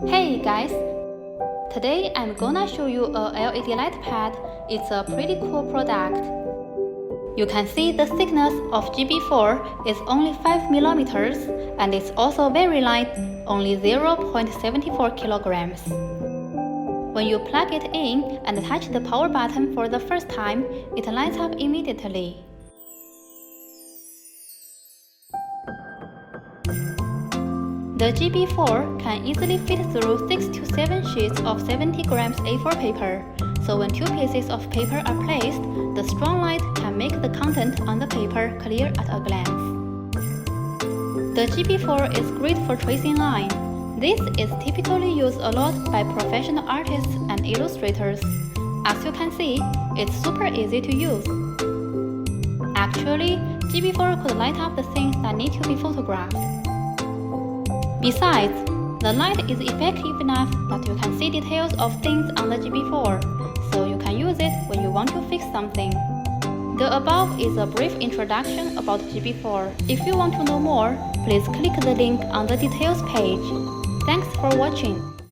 Hey guys! Today I'm gonna show you a LED light pad. It's a pretty cool product. You can see the thickness of GB4 is only 5 millimeters and it's also very light, only 0.74 kilograms. When you plug it in and touch the power button for the first time, it lights up immediately. The GB4 can easily fit through 6 to 7 sheets of 70 grams A4 paper, so when two pieces of paper are placed, the strong light can make the content on the paper clear at a glance. The GB4 is great for tracing line. This is typically used a lot by professional artists and illustrators. As you can see, it's super easy to use. Actually, GB4 could light up the things that need to be photographed. Besides, the light is effective enough that you can see details of things on the GB4, so you can use it when you want to fix something. The above is a brief introduction about GB4. If you want to know more, please click the link on the details page. Thanks for watching.